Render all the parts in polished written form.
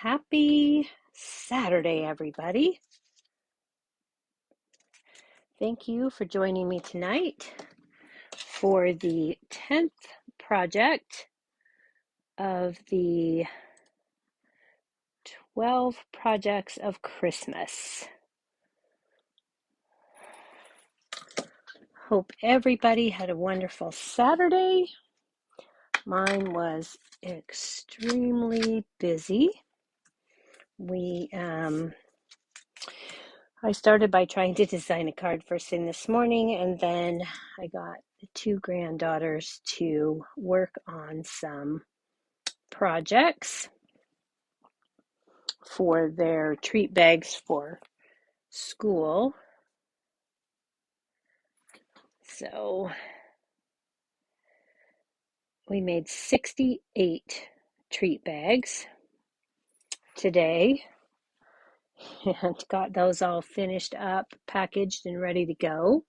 Happy Saturday, everybody. Thank you for joining me tonight for the 10th project of the 12 projects of Christmas. Hope everybody had a wonderful Saturday. Mine was extremely busy. I started by trying to design a card first thing this morning, and then I got the two granddaughters to work on some projects for their treat bags for school. So we made 68 treat bags today and got those all finished up, packaged, and ready to go.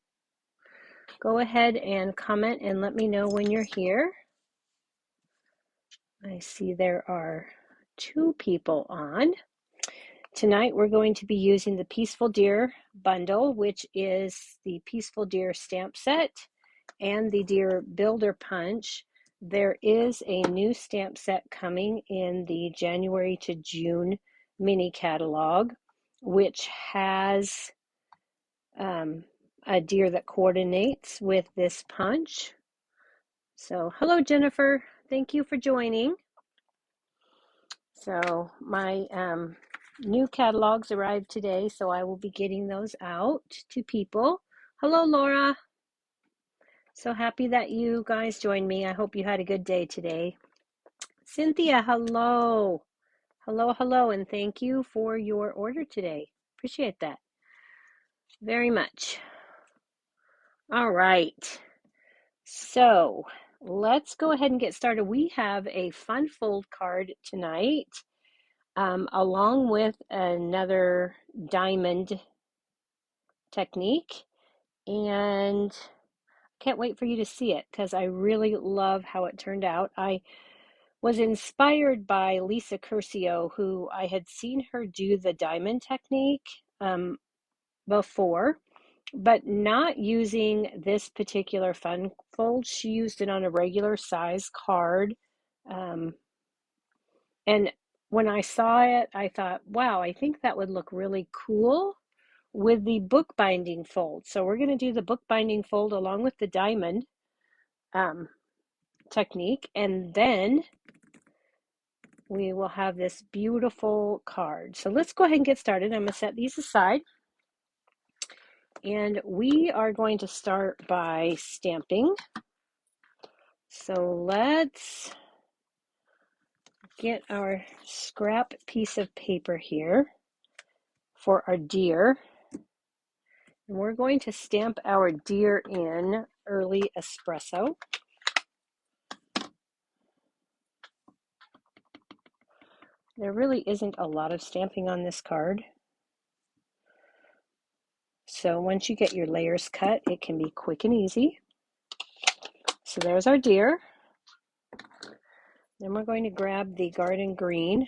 Go ahead and comment and let me know when you're here. I see there are 2 people on. Tonight we're going to be using the Peaceful Deer bundle, which is the Peaceful Deer stamp set and the Deer Builder Punch. There is a new stamp set coming in the January to June mini catalog, which has a deer that coordinates with this punch. So hello, Jennifer. Thank you for joining. So my new catalogs arrived today, so I will be getting those out to people. Hello, Laura. So happy that you guys joined me. I hope you had a good day today. Cynthia, hello. Hello, and thank you for your order today. Appreciate that very much. All right. So let's go ahead and get started. We have a fun fold card tonight. Along with another diamond technique, and can't wait for you to see it because I really love how it turned out. I was inspired by Lisa Curcio, who I had seen her do the diamond technique before, but not using this particular fun fold. She used it on a regular size card. And when I saw it, I thought, wow, I think that would look really cool with the bookbinding fold. So we're going to do the bookbinding fold along with the diamond technique, and then we will have this beautiful card. So let's go ahead and get started. I'm going to set these aside, and we are going to start by stamping. So let's get our scrap piece of paper here for our deer. And we're going to stamp our deer in early espresso. There really isn't a lot of stamping on this card. So once you get your layers cut, it can be quick and easy. So there's our deer. Then we're going to grab the garden green.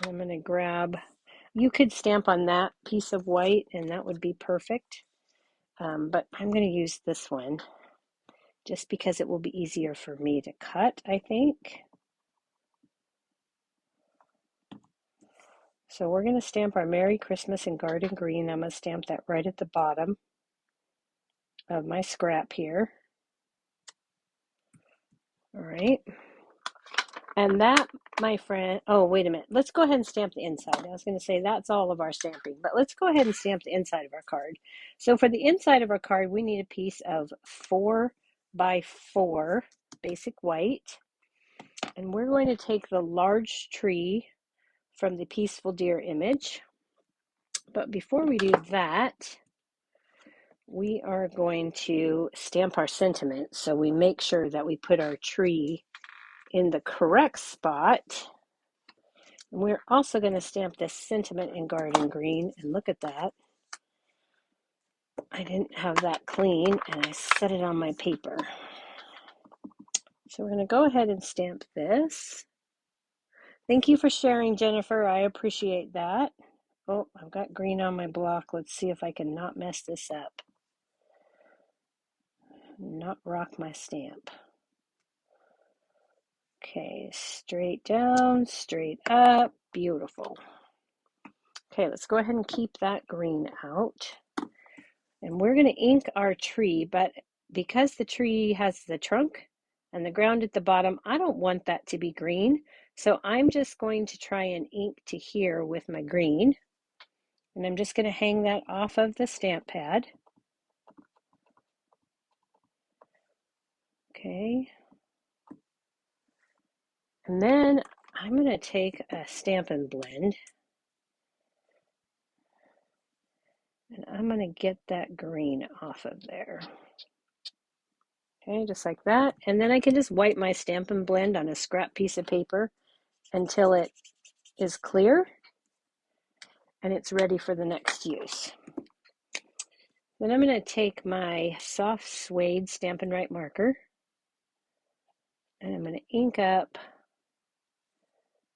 I'm going to grab, you could stamp on that piece of white and that would be perfect. But I'm going to use this one just because it will be easier for me to cut, I think. So we're going to stamp our Merry Christmas in garden green. I'm going to stamp that right at the bottom of my scrap here. All right. And that, my friend, oh, wait a minute. Let's go ahead and stamp the inside. I was going to say that's all of our stamping, but let's go ahead and stamp the inside of our card. So for the inside of our card, we need a piece of 4x4 basic white. And we're going to take the large tree from the Peaceful Deer image. But before we do that, we are going to stamp our sentiment. So we make sure that we put our tree in the correct spot. And we're also going to stamp this sentiment in garden green. And look at that. I didn't have that clean and I set it on my paper. So we're going to go ahead and stamp this. Thank you for sharing, Jennifer. I appreciate that. Oh, I've got green on my block. Let's see if I can not mess this up. Not rock my stamp. Okay, straight down, straight up. Beautiful. Okay, let's go ahead and keep that green out. And we're going to ink our tree, but because the tree has the trunk and the ground at the bottom, I don't want that to be green. So I'm just going to try and ink to here with my green. And I'm just going to hang that off of the stamp pad. Okay. And then I'm going to take a Stampin' Blend. And I'm going to get that green off of there. Okay, just like that. And then I can just wipe my Stampin' Blend on a scrap piece of paper until it is clear and it's ready for the next use. Then I'm going to take my soft suede Stampin' Right marker and I'm going to ink up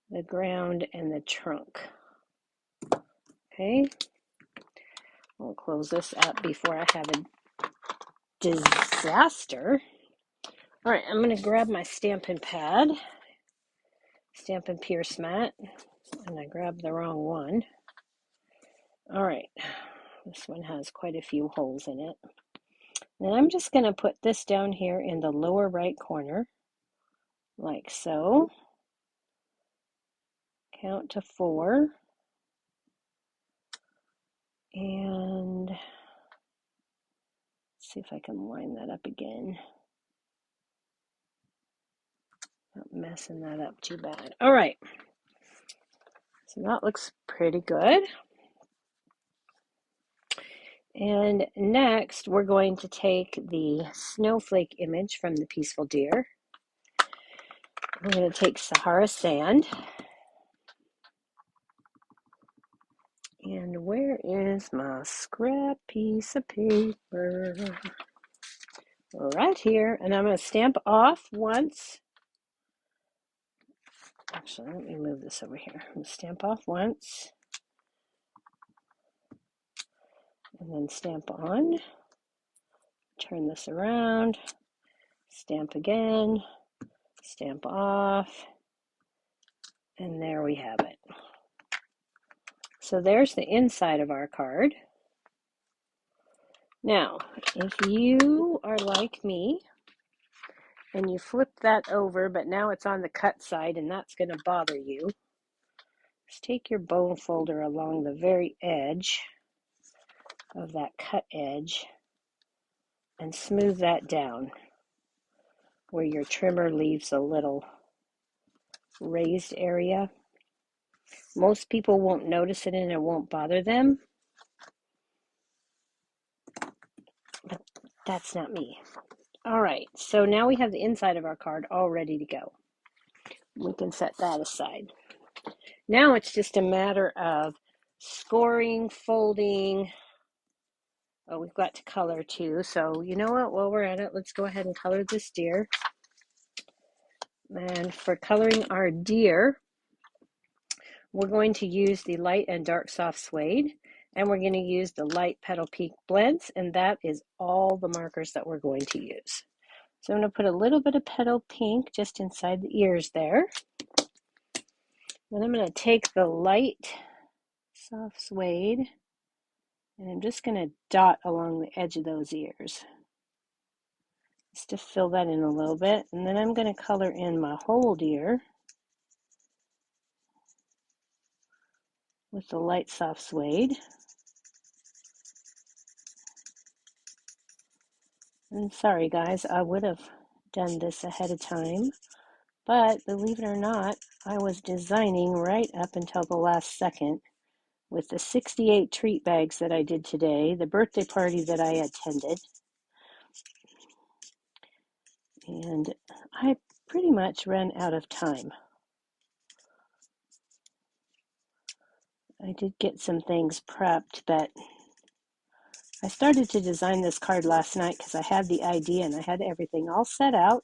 the ground and the trunk. Okay, I'll close this up before I have a disaster. All right, I'm going to grab my Stampin' Pad, Stampin' Pierce Mat, and I grabbed the wrong one. All right, this one has quite a few holes in it. Then I'm just going to put this down here in the lower right corner, like so. Count to 4. And see if I can line that up again. Not messing that up too bad. All right. So that looks pretty good. And next, we're going to take the snowflake image from the Peaceful Deer. We're going to take Sahara Sand. And where is my scrap piece of paper? Right here. And I'm going to stamp off once. Actually, let me move this over here. I'm going to stamp off once. And then stamp on. Turn this around. Stamp again. Stamp off. And there we have it. So there's the inside of our card. Now, if you are like me and you flip that over, but now it's on the cut side and that's going to bother you, just take your bone folder along the very edge of that cut edge and smooth that down where your trimmer leaves a little raised area. Most people won't notice it and it won't bother them, but that's not me. All right, so now we have the inside of our card all ready to go. We can set that aside. Now it's just a matter of scoring, folding. Oh, we've got to color too. So you know what, while we're at it, let's go ahead and color this deer. And for coloring our deer, we're going to use the light and dark soft suede, and we're going to use the light petal pink blends, and that is all the markers that we're going to use. So I'm going to put a little bit of petal pink just inside the ears there. Then I'm going to take the light soft suede and I'm just going to dot along the edge of those ears just to fill that in a little bit. And then I'm going to color in my whole deer with the light soft suede. And sorry guys, I would have done this ahead of time, but believe it or not, I was designing right up until the last second with the 68 treat bags that I did today, the birthday party that I attended. And I pretty much ran out of time. I did get some things prepped, but I started to design this card last night because I had the idea and I had everything all set out.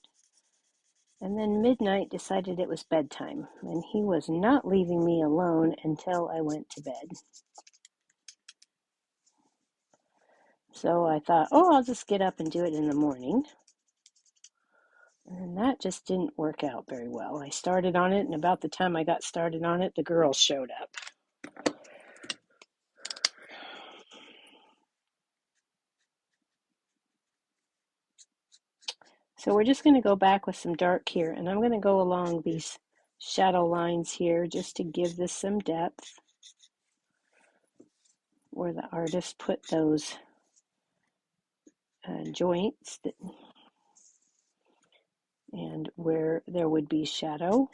And then midnight decided it was bedtime, and he was not leaving me alone until I went to bed. So I thought, oh, I'll just get up and do it in the morning. And that just didn't work out very well. I started on it, and about the time I got started on it, the girls showed up. So we're just going to go back with some dark here, and I'm going to go along these shadow lines here just to give this some depth where the artist put those joints and where there would be shadow.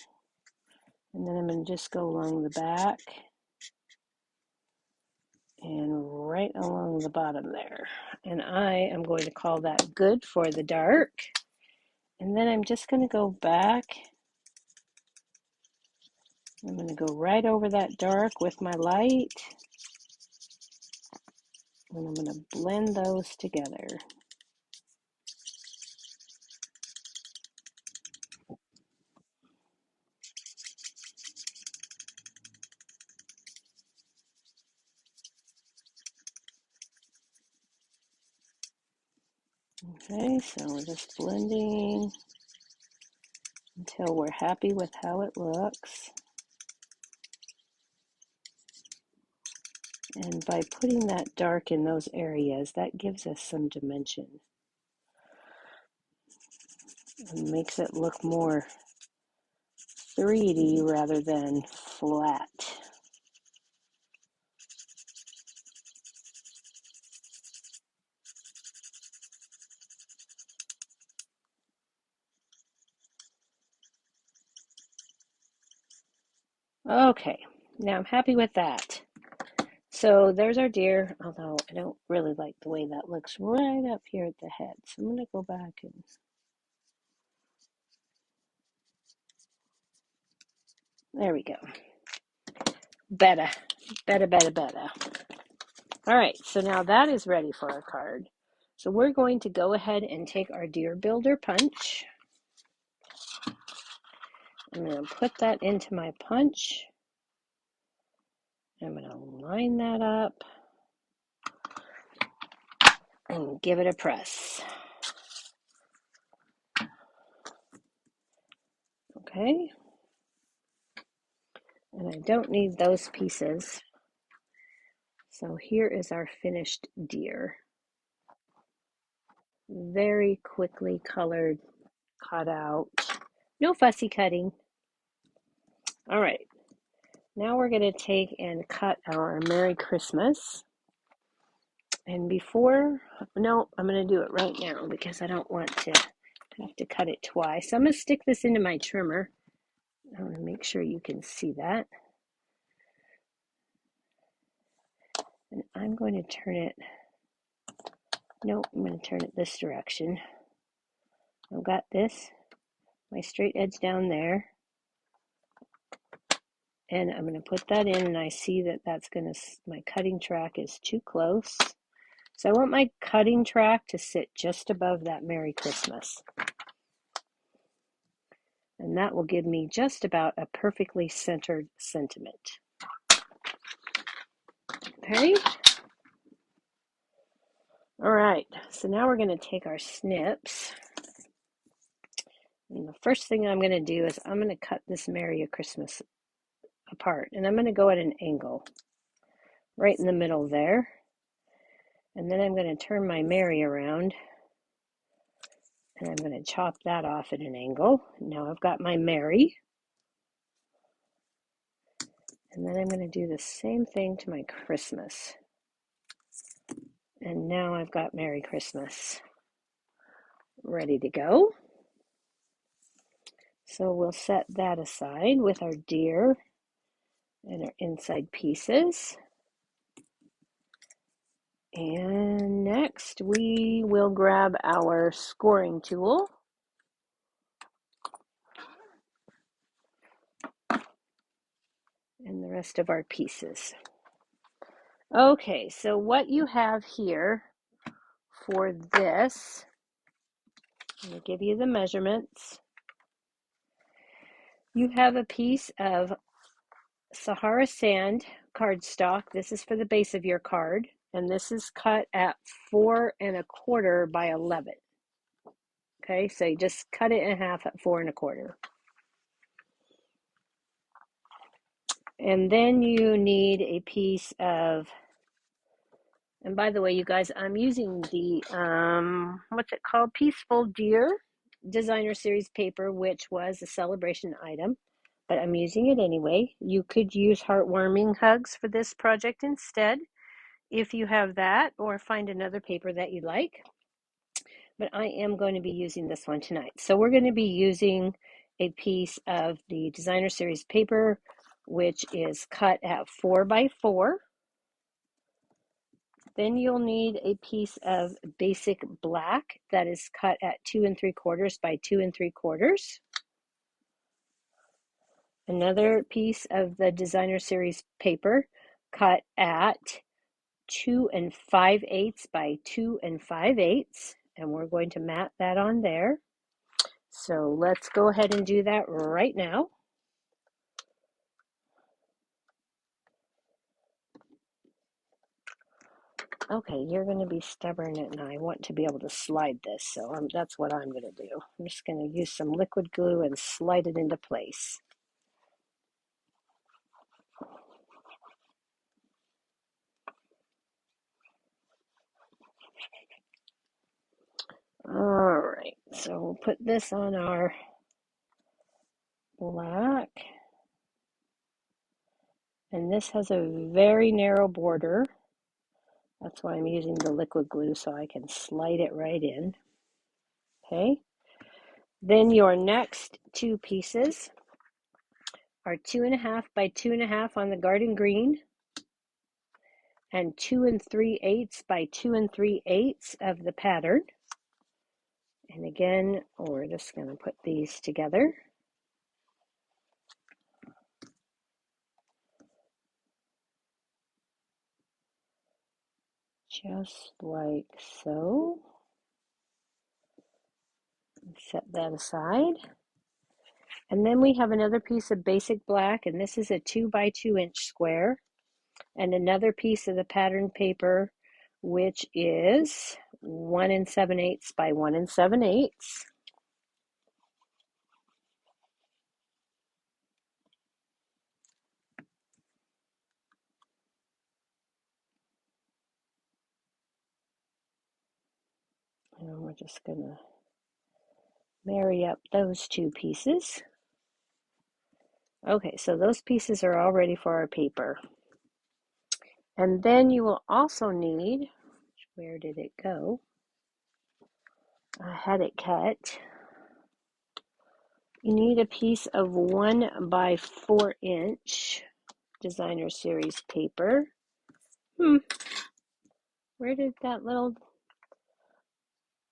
And then I'm going to just go along the back and right along the bottom there. And I am going to call that good for the dark. And then I'm just going to go back. I'm going to go right over that dark with my light. And I'm going to blend those together. Okay, so we're just blending until we're happy with how it looks. And by putting that dark in those areas, that gives us some dimension. It makes it look more 3D rather than flat. Okay, now I'm happy with that. So there's our deer, although I don't really like the way that looks right up here at the head. So I'm going to go back and there we go. Better. All right, so now that is ready for our card. So we're going to go ahead and take our deer builder punch. I'm going to put that into my punch. I'm going to line that up and give it a press. Okay. And I don't need those pieces. So here is our finished deer. Very quickly colored, cut out. No fussy cutting. All right. Now we're going to take and cut our Merry Christmas. And no, I'm going to do it right now because I don't want to have to cut it twice. So I'm going to stick this into my trimmer. I want to make sure you can see that. And I'm going to turn it, no, I'm going to turn it this direction. I've got this, my straight edge down there. And I'm going to put that in, and I see that my cutting track is too close. So I want my cutting track to sit just above that Merry Christmas. And that will give me just about a perfectly centered sentiment. Okay. All right, so now we're going to take our snips. And the first thing I'm going to do is I'm going to cut this Merry Christmas apart. And I'm going to go at an angle right in the middle there. And then I'm going to turn my Merry around. And I'm going to chop that off at an angle. Now I've got my Merry. And then I'm going to do the same thing to my Christmas. And now I've got Merry Christmas ready to go. So we'll set that aside with our deer and our inside pieces. And next we will grab our scoring tool. And the rest of our pieces. Okay, so what you have here for this, I'm going to give you the measurements. You have a piece of Sahara Sand cardstock. This is for the base of your card, and this is cut at 4¼ by 11. Okay, so you just cut it in half at 4¼ And then you need a piece of, and by the way, you guys, I'm using the, what's it called? Peaceful Deer Designer Series paper, which was a celebration item, but I'm using it anyway. You could use Heartwarming Hugs for this project instead, if you have that, or find another paper that you like. But I am going to be using this one tonight. So we're going to be using a piece of the Designer Series paper, which is cut at 4 by 4. Then you'll need a piece of basic black that is cut at 2¾ by 2¾ Another piece of the Designer Series paper cut at 2�5 by 2�5, and we're going to mat that on there. So let's go ahead and do that right now. Okay, you're going to be stubborn and I want to be able to slide this, so that's what I'm going to do. I'm just going to use some liquid glue and slide it into place. All right, so we'll put this on our black. And this has a very narrow border. That's why I'm using the liquid glue, so I can slide it right in. Okay. Then your next two pieces are 2½ by 2½ on the garden green and 2�3/8 by 2�3/8 of the pattern. And again, we're just going to put these together. Just like so. Set that aside. And then we have another piece of basic black, and this is a 2 by 2" square. And another piece of the pattern paper, which is 1�7/8 by 1�7/8. And we're just going to marry up those two pieces. Okay, so those pieces are all ready for our paper. And then you will also need, where did it go? I had it cut. You need a piece of 1 by 4" Designer Series paper. Where did that little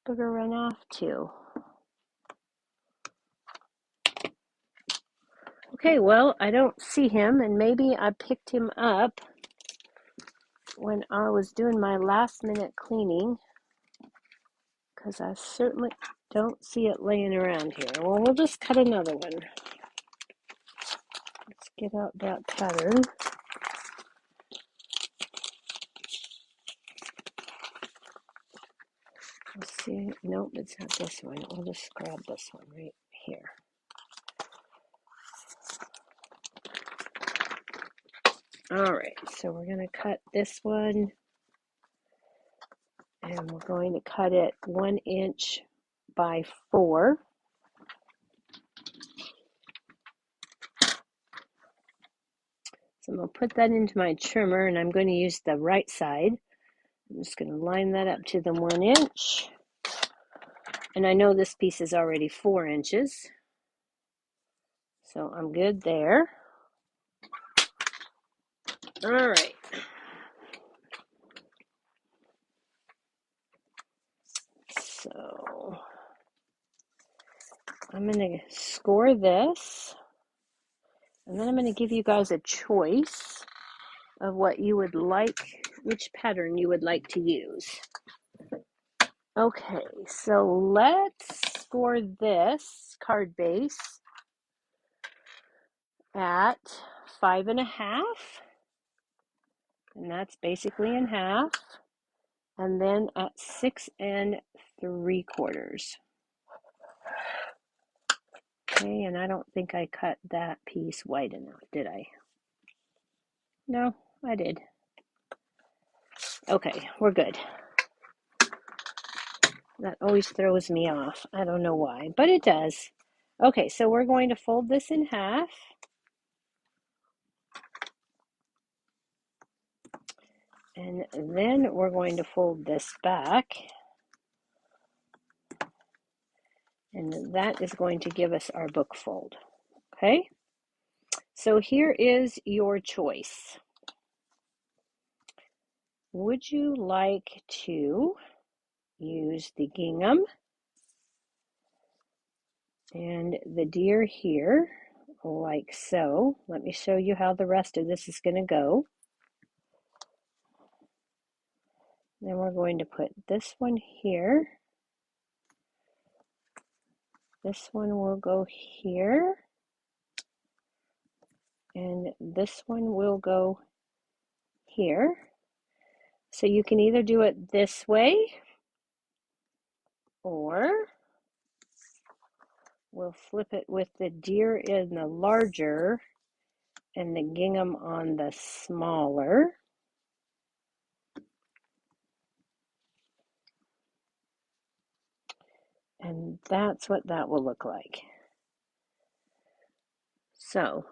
booger run off to? Okay, well, I don't see him, and maybe I picked him up when I was doing my last minute cleaning, because I certainly don't see it laying around here. Well, we'll just cut another one. Let's get out that pattern. Let's see. Nope, it's not this one. We'll just grab this one right here. All right, so we're going to cut this one, and we're going to cut it 1" by 4. So I'm going to put that into my trimmer, and I'm going to use the right side. I'm just going to line that up to the 1". And I know this piece is already 4 inches, so I'm good there. All right. So I'm going to score this, and then I'm going to give you guys a choice of what you would like, which pattern you would like to use. Okay, so let's score this card base at 5.5, and that's basically in half, and then at 6 3/4. Okay, and I don't think I cut that piece wide enough, did I? No, I did. Okay, we're good. That always throws me off. I don't know why, but it does. Okay, so we're going to fold this in half. And then we're going to fold this back. And that is going to give us our book fold. Okay? So here is your choice. Would you like to use the gingham and the deer here, like so? Let me show you how the rest of this is going to go. Then we're going to put this one here. This one will go here. And this one will go here. So you can either do it this way, or we'll flip it with the deer in the larger and the gingham on the smaller. And that's what that will look like. So,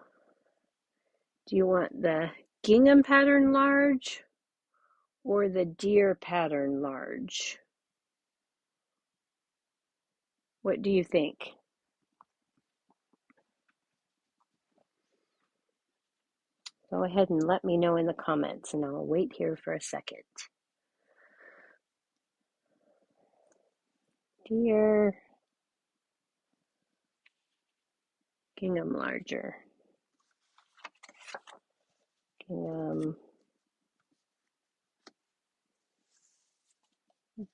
do you want the gingham pattern large or the deer pattern large? What do you think? Go ahead and let me know in the comments, and I'll wait here for a second. Deer, gingham larger. Gingham,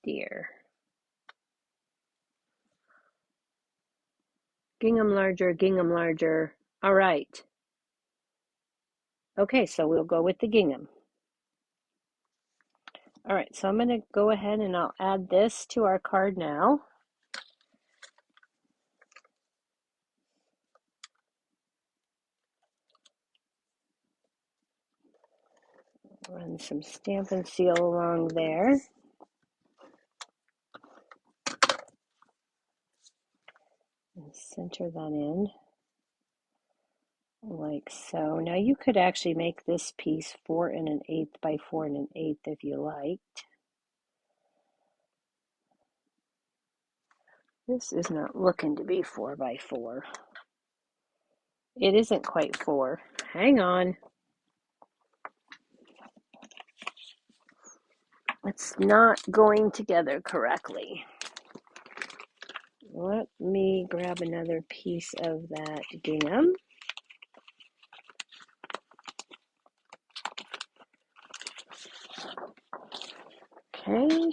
deer. Gingham larger, gingham larger. All right. Okay, so we'll go with the gingham. All right, so I'm going to go ahead and I'll add this to our card now. Run some Stampin' Seal along there. And center that in like so. Now you could actually make this piece 4 1/8 by 4 1/8 if you liked. This is not looking to be 4 by 4. It isn't quite 4. Hang on. It's not going together correctly. Let me grab another piece of that gingham. Okay.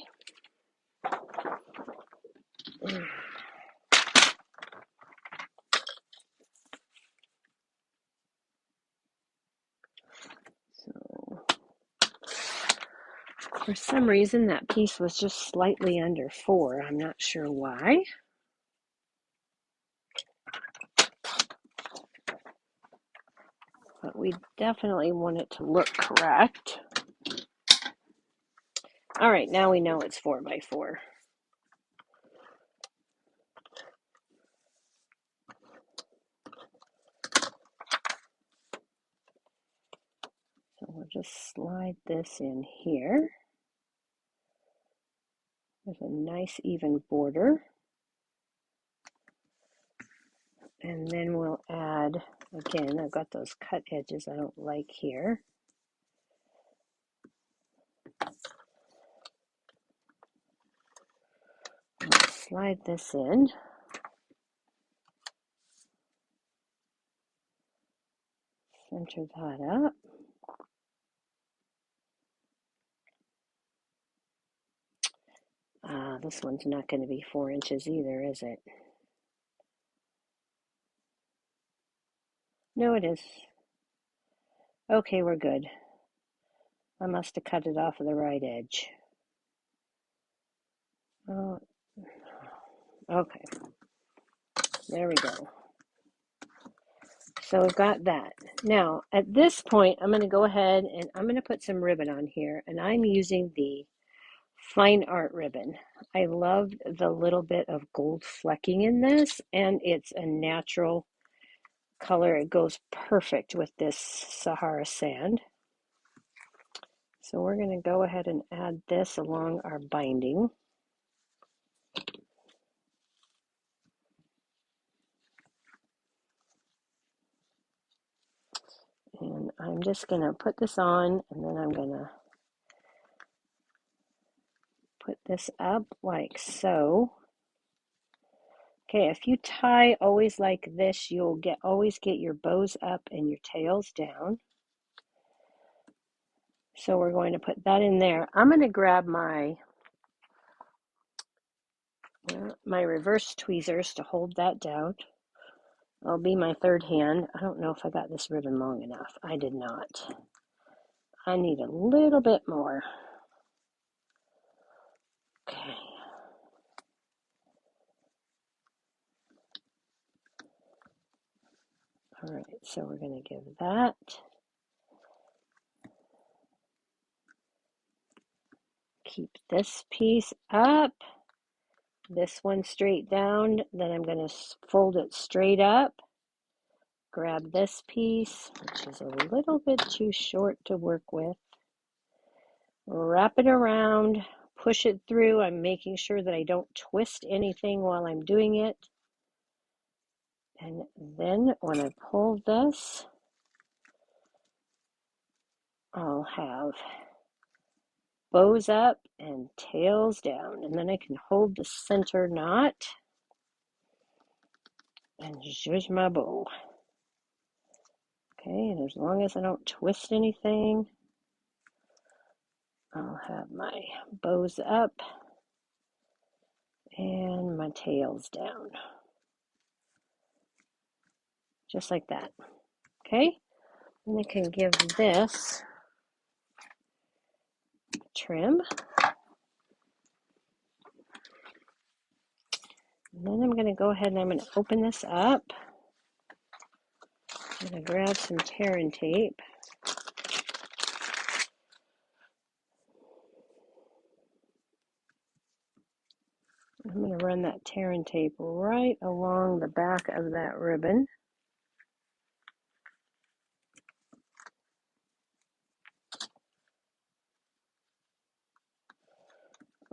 So, for some reason, that piece was just slightly under 4. I'm not sure why. But we definitely want it to look correct. All right, now we know it's 4 by 4. So we'll just slide this in here. There's a nice even border. And then we'll add, again, I've got those cut edges I don't like here. I'll slide this in. Center that up. This one's not going to be 4 inches either, is it? No, it is. Okay, we're good. I must have cut it off of the right edge. Oh, okay. There we go. So I've got that. Now, at this point, I'm going to go ahead and I'm going to put some ribbon on here, and I'm using the Fine Art ribbon. I love the little bit of gold flecking in this, and it's a natural color. It goes perfect with this Sahara sand. So we're going to go ahead and add this along our binding. And I'm just going to put this on, and then I'm going to put this up like so. Okay, if you tie always like this, you'll always get your bows up and your tails down. So we're going to put that in there. I'm going to grab my reverse tweezers to hold that down. It'll be my third hand. I don't know if I got this ribbon long enough. I did not. I need a little bit more. Okay. All right, so we're going to give that. Keep this piece up. This one straight down. Then I'm going to fold it straight up. Grab this piece, which is a little bit too short to work with. Wrap it around, push it through. I'm making sure that I don't twist anything while I'm doing it. And then when I pull this, I'll have bows up and tails down. And then I can hold the center knot and zhuzh my bow. Okay, and as long as I don't twist anything, I'll have my bows up and my tails down. Just like that. Okay, and I can give this trim. And then I'm going to go ahead and I'm going to open this up. I'm going to grab some tear and tape. I'm going to run that tear and tape right along the back of that ribbon.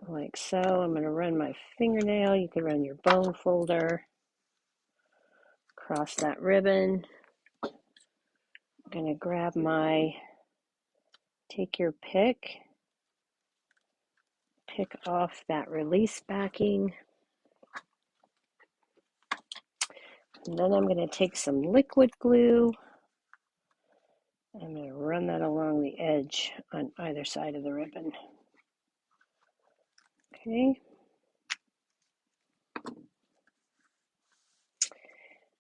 Like so. I'm going to run my fingernail. You could run your bone folder across that ribbon. I'm going to grab my, take your pick off that release backing. And then I'm going to take some liquid glue. I'm going to run that along the edge on either side of the ribbon. Okay.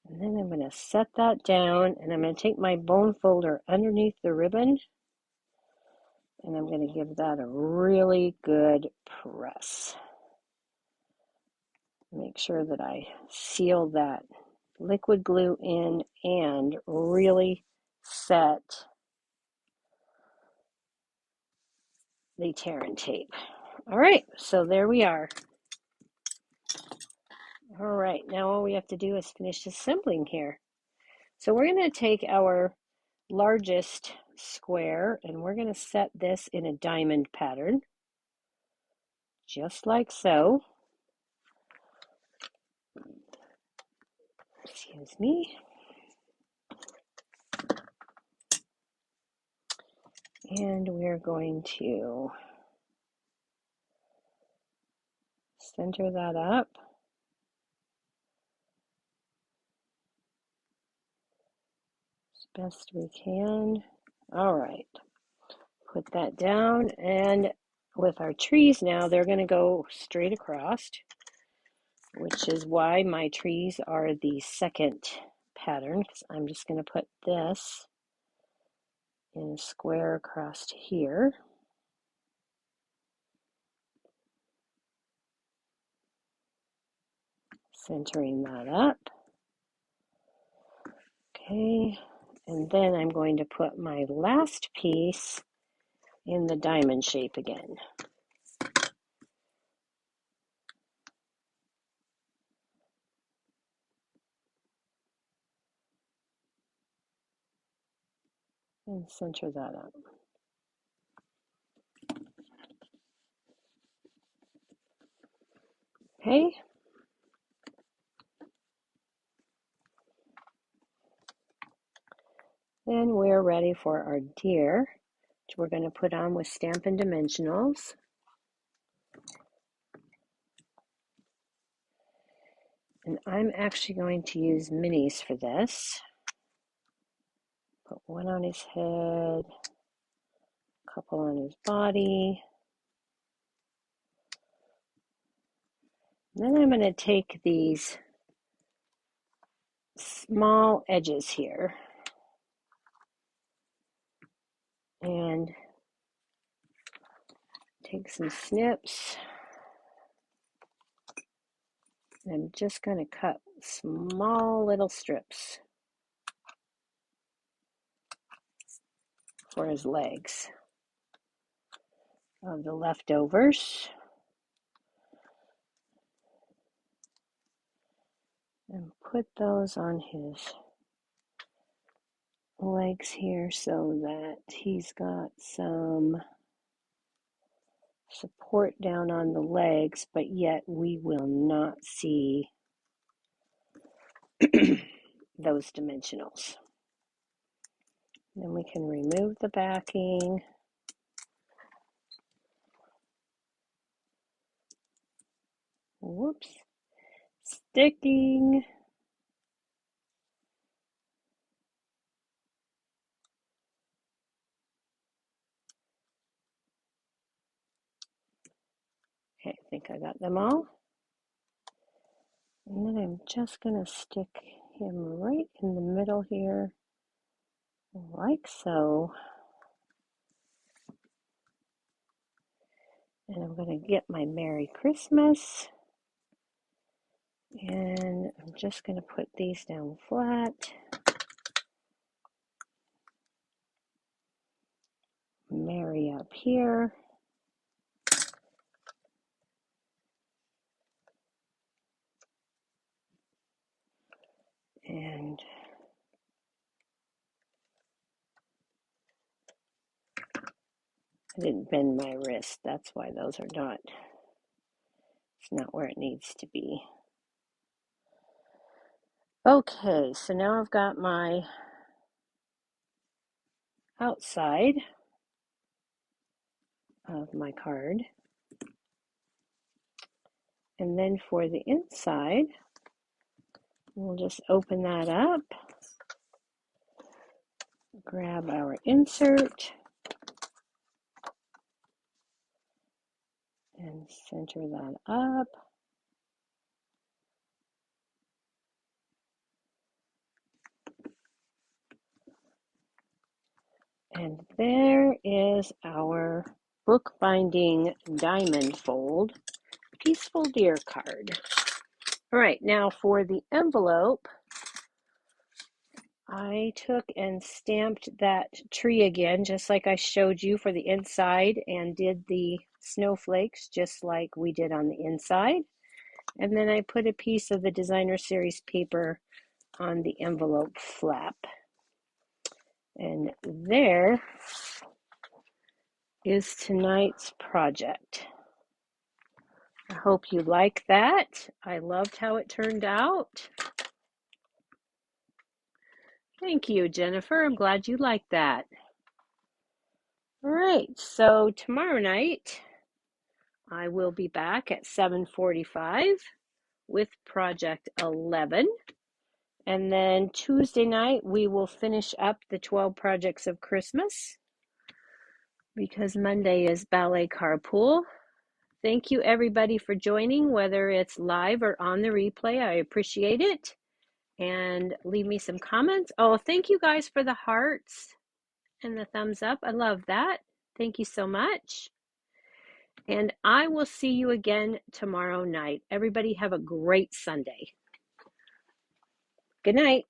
And then I'm going to set that down, and I'm going to take my bone folder underneath the ribbon, and I'm going to give that a really good press. Make sure that I seal that liquid glue in and really set the tear and tape. All right, so there we are. All right, now all we have to do is finish assembling here. So we're going to take our largest square and we're going to set this in a diamond pattern, just like so. Excuse me. And we're going to center that up. As best we can. All right. Put that down, and with our trees now, they're going to go straight across, which is why my trees are the second pattern because I'm just going to put this in a square across to here. Centering that up. Okay, and then I'm going to put my last piece in the diamond shape again. And center that up. Okay. Then we're ready for our deer, which we're going to put on with Stampin' Dimensionals. And I'm actually going to use minis for this. Put one on his head, a couple on his body. And then I'm going to take these small edges here and take some snips. And I'm just going to cut small little strips for his legs of the leftovers. And put those on his legs here so that he's got some support down on the legs, but yet we will not see those dimensionals. Then we can remove the backing. Whoops, sticking. Okay, I think I got them all. And then I'm just going to stick him right in the middle here, like so. And I'm going to get my Merry Christmas. And I'm just going to put these down flat. Merry up here. And I didn't bend my wrist. That's why those are not, it's not where it needs to be. Okay, so now I've got my outside of my card. And then for the inside, we'll just open that up, grab our insert, and center that up. And there is our bookbinding diamond fold Peaceful Deer card. All right, now for the envelope, I took and stamped that tree again, just like I showed you for the inside, and did the snowflakes just like we did on the inside. And then I put a piece of the Designer Series paper on the envelope flap. And there is tonight's project. I hope you like that. I loved how it turned out. Thank you, Jennifer. I'm glad you liked that. All right, so tomorrow night I will be back at 7:45 with Project 11. And then Tuesday night we will finish up the 12 projects of Christmas because Monday is ballet carpool. Thank you everybody for joining, whether it's live or on the replay. I appreciate it. and leave me some comments. Oh, thank you guys for the hearts and the thumbs up. I love that. Thank you so much. And I will see you again tomorrow night. Everybody have a great Sunday. Good night.